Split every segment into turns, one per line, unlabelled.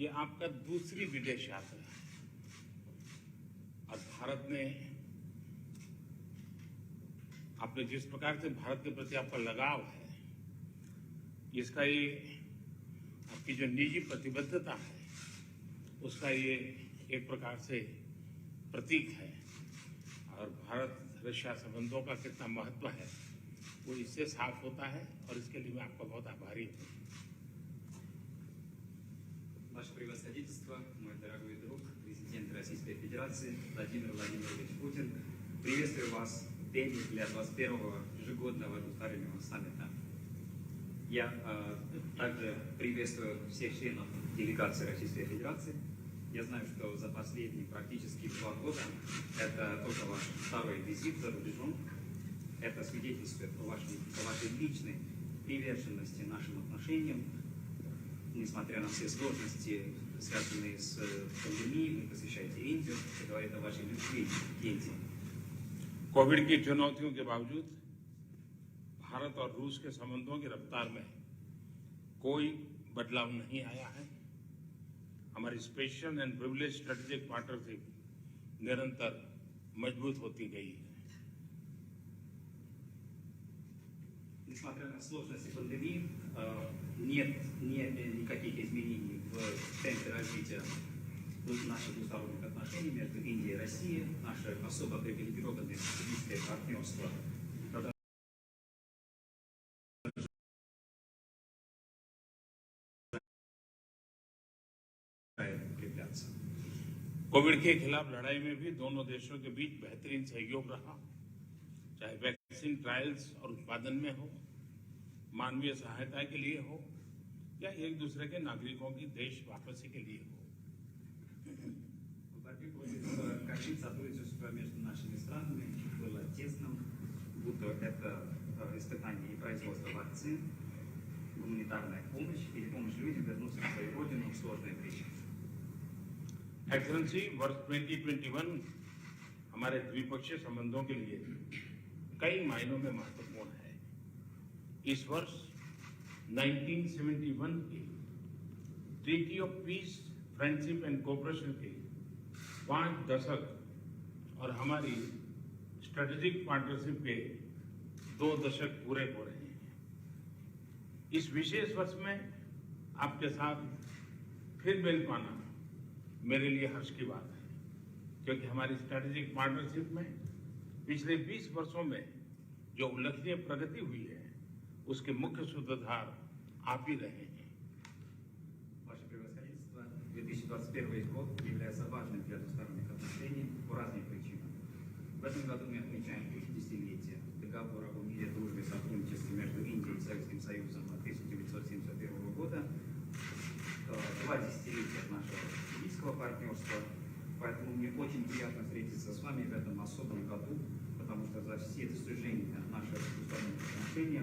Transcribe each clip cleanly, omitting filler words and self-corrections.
ये आपका दूसरी विदेश यात्रा है और भारत ने आपने जिस प्रकार से भारत के प्रति आपका लगाव है, इसका ये आपकी जो निजी प्रतिबद्धता है, उसका ये एक प्रकार से प्रतीक है। और भारत रशिया संबंधों का कितना महत्व है वो इससे साफ होता है और इसके लिए मैं आपका बहुत आभारी हूँ।
Ваше превосходительство, мой дорогой друг, президент Российской Федерации Владимир Владимирович Путин, приветствую вас в день для 21-го ежегодного двустороннего саммита. Я также приветствую всех членов делегации Российской Федерации. Я знаю, что за последние практически 2 года это только ваш второй визит за рубежом. Это свидетельствует о вашей личной приверженности нашим отношениям. Несмотря на все сложности, связанные с пандемией, вы посещаете Индию, это говорит о вашей любви к Индии.
कोविड की चुनौतियों के बावजूद भारत और रूस के संबंधों की रफ्तार में कोई बदलाव नहीं आया है। हमारी special and privilege strategic partnership निरंतर मजबूत होती गई है।
Несмотря на сложности пандемии, нет никаких изменений в темпе развития наших двусторонних отношений между Индией и Россией. Наше особо привилегированное стратегическое партнерство продолжает укрепляться.
कोविड के खिलाफ लड़ाई में भी दोनों देशों के बीच बेहतरीन सहयोग रहा, चाहे वैक्सीन ट्रायल्स और उत्पादन में हो, मानवीय सहायता के लिए हो या एक दूसरे के नागरिकों की देश वापसी के लिए हो।
В борьбе против ковид сотрудничество между нашими странами было тесным, будто это испытание и производство вакцин, гуманитарная помощь или помощь людям вернуться на свою родину в сложное время.
एक्सेलेंसी, वर्ष 2021 हमारे द्विपक्षीय संबंधों के लिए कई मायनों में महत्वपूर्ण है। इस वर्ष 1971 के treaty of peace, friendship and cooperation के 5 दशक और हमारी स्ट्रेटेजिक पार्टनरशिप के 2 दशक पूरे हो रहे हैं। इस विशेष वर्ष में आपके साथ फिर मिल पाना मेरे लिए हर्ष की बात है, क्योंकि हमारी स्ट्रेटेजिक पार्टनरशिप में पिछले 20 वर्षों में जो उल्लेखनीय प्रगति हुई है, उसके मुख्य सूत्रधार आप ही रहे हैं।
Ваше превосходительство, 2021 год является важным для двусторонних отношений по разным причинам. В этом году мы отмечаем 50-летие договора о мире, дружбе и сотрудничестве между Индией и Советским Союзом 1971 года, 2 десятилетия нашего стратегического партнерства. Поэтому мне очень приятно встретиться с вами в этом особом году, потому что за все достижения наших двусторонних отношений,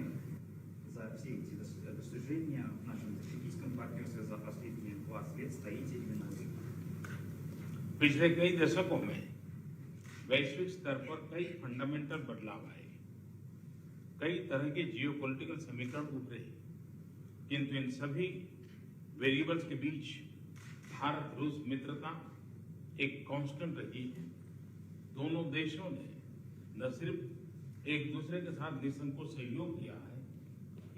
за все эти достижения в нашем стратегическом партнерстве за последние 20 лет стоите именно вы.
पिछले कई दशकों में वैश्विक स्तर पर कई फंडामेंटल बदलाव आए, कई तरह के जियोपॉलिटिकल समीकरण उभरे, किंतु इन सभी वेरिएबल्स के बीच भारत रूस मित्रता एक कांस्टेंट रही है। दोनों देशों ने न सिर्फ एक दूसरे के साथ निसंकोच सहयोग किया है,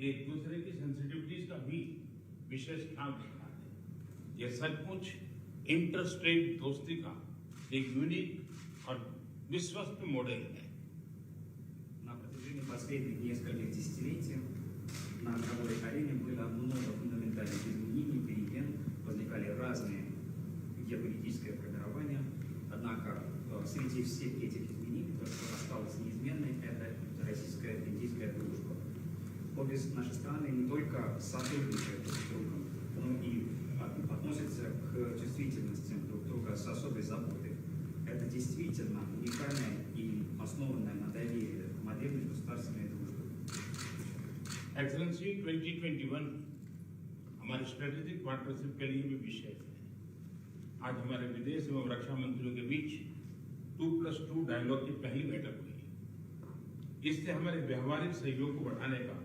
एक दूसरे की सेंसिटिविटीज का भी विशेष ख्याल रखा है। यह सचमुच इंटरस्टेट दोस्ती का एक यूनिक और विश्वस्त मॉडल है।
На протяжении последних нескольких десятилетий на мировой арене было много фундаментальных изменений, перемен, возникали разные геополитические формирования, однако среди всех этих изменений то, что осталось неизменной, это российско-индийская дружба. Обе наши страны не только сотрудничают друг с другом, но и относятся к чувствительностям друг друга с особой заботой. Это действительно уникальная и основанная на доверии модель межгосударственной дружбы.
एक्सेलेंसी 2021 हमारे स्ट्रेटेजिक पार्टनरशिप के लिए भी विशेष है। आज हमारे विदेश एवं रक्षा मंत्रियों के बीच 2+2 डायलॉग की पहली बैठक हुई। इससे हमारे व्यावहारिक सहयोग को बढ़ाने का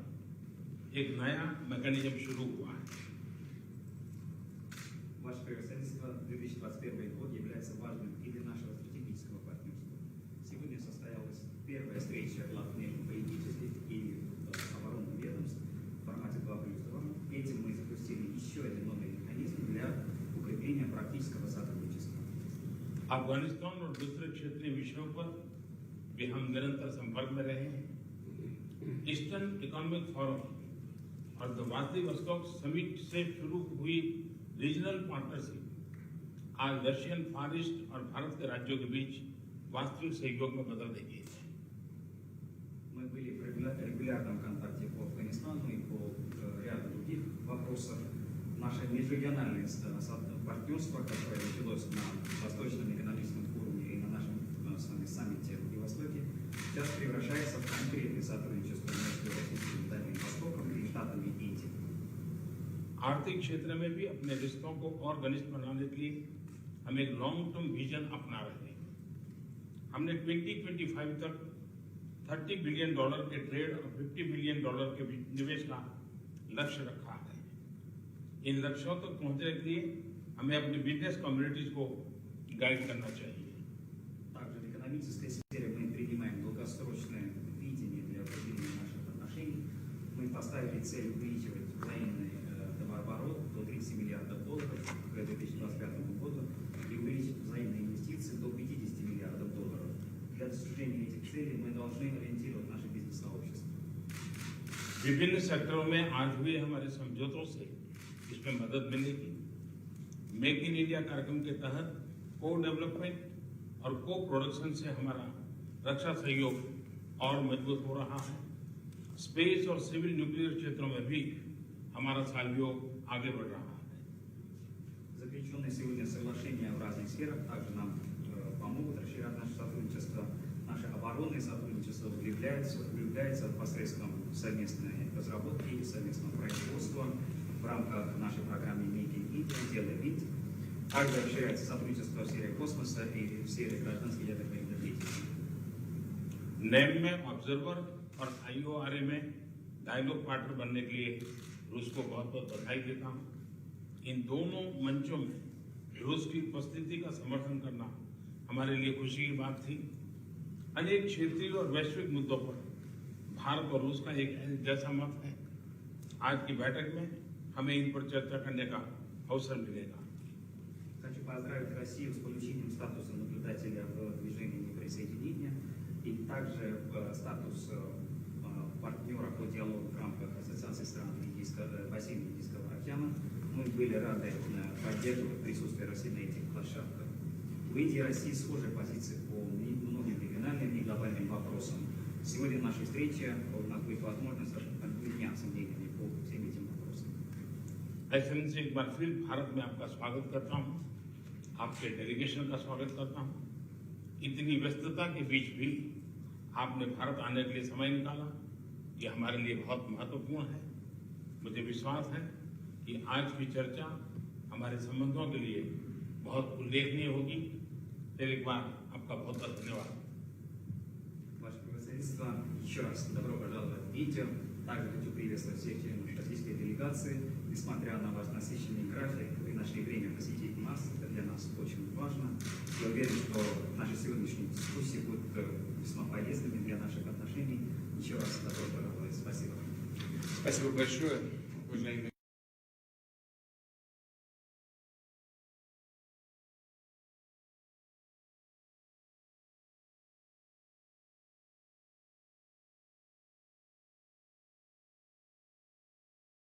एक नया मैकेनिज्म शुरू हुआ है।
Ваше превосходительство, 2021 год является важным и для нашего стратегического партнерства. Сегодня состоялась первая встреча глав внешнеполитических и оборонных ведомств в формате 2+2. Этим мы запустили еще один новый механизм для укрепления практического сотрудничества.
अफगानिस्तान और दूसरे क्षेत्रीय विषयों पर भी हम निरंतर संपर्क में रहे हैं। ईस्टर्न इकोनॉमिक फोरम और द व्लादिवोस्तोक समिट से शुरू हुई रीजनल पार्टनरशिप आज रशियन फार ईस्ट और भारत के राज्यों के बीच वास्तविक सहयोग में बदल रही है।
Мы были в регулярном контакте по Афганистану и по ряду других вопросов. Наше межрегиональное партнерство, которое началось на Восточном экономическом форуме и на нашем с вами саммите в Владивостоке, сейчас превращается в конкретное сотрудничество между Российским и Дальним Востоком и Штатами Индии.
आर्थिक क्षेत्र में भी अपने रिश्तों को और घनिष्ठ बनाने के लिए हम एक लॉन्ग टर्म विजन अपना रहे हैं। हमने 2025 तक $30 बिलियन के ट्रेड और $50 बिलियन के निवेश का लक्ष्य रखा है। इन लक्ष्यों तक पहुंचने के लिए हमें अपनी बिजनेस कम्युनिटीज को गाइड करना चाहिए।
Также в экономической сфере мы принимаем долгосрочное видение для укрепления наших отношений. Мы поставили цель увеличивать взаимный товарооборот до $30 миллиардов к 2025 году и увеличить взаимные инвестиции до $50 миллиардов. Для достижения этих целей мы должны ориентировать наше бизнес-сообщество.
विभिन्न सेक्टरों में आज हुए हमारे समझौतों से इसमें मदद मिलेगी। मेक इन इंडिया कार्यक्रम के तहत को डेवलपमेंट और को प्रोडक्शन से हमारा रक्षा सहयोग और मजबूत हो रहा है। स्पेस और सिविल न्यूक्लियर क्षेत्रों में भी हमारा सहयोग आगे बढ़ रहा है।
Заключенные сегодня соглашения в разных сферах также нам помогут расширять наше сотрудничество. Наше оборонное сотрудничество углубляется посредством совместной разработки и совместного производства в рамках нашей программы Make in India, Делай Вид. Также расширяется сотрудничество в сфере космоса и в сфере гражданской ядерной энергетики.
नेम में ऑब्जर्वर और IORA में डायलॉग पार्टनर बनने के लिए रूस को बहुत बहुत बधाई देता हूँ। इन दोनों मंचों में रूस की उपस्थिति का समर्थन करना हमारे लिए खुशी की बात थी। अनेक क्षेत्रीय और वैश्विक मुद्दों पर भारत और रूस का एक जैसा मत है। आज की बैठक में हमें इन पर चर्चा करने का अवसर मिलेगा।
Хочу поздравить Россию с получением статуса наблюдателя в движении неприсоединения и также статус партнера по диалогу в рамках Ассоциации стран бассейна Индийского океана. Мы были рады поддерживать присутствие России на этих площадках. В Индии и России схожие позиции по многим региональным и глобальным вопросам. Сегодня наша встреча у нас будет возможность обменяться мнениями по всем этим вопросам.
ऐसे से एक बार फिर भारत में आपका स्वागत करता हूँ, आपके डेलीगेशन का स्वागत करता हूँ। इतनी व्यस्तता के बीच भी आपने भारत आने के लिए समय निकाला, ये हमारे लिए बहुत महत्वपूर्ण है। मुझे विश्वास है कि आज की चर्चा हमारे संबंधों के लिए बहुत उल्लेखनीय होगी। फिर एक बार आपका बहुत बहुत धन्यवाद।
Ваше превосходительство, еще раз добро пожаловать в Индию. Также хочу приветствовать всех членов российской делегации. Несмотря на ваш насыщенный график, вы нашли время посетить нас. Это для нас очень важно. Я уверен, что наши сегодняшние дискуссии будут весьма полезными для наших отношений. Еще раз добро пожаловать. Спасибо.
Спасибо большое, уважаемые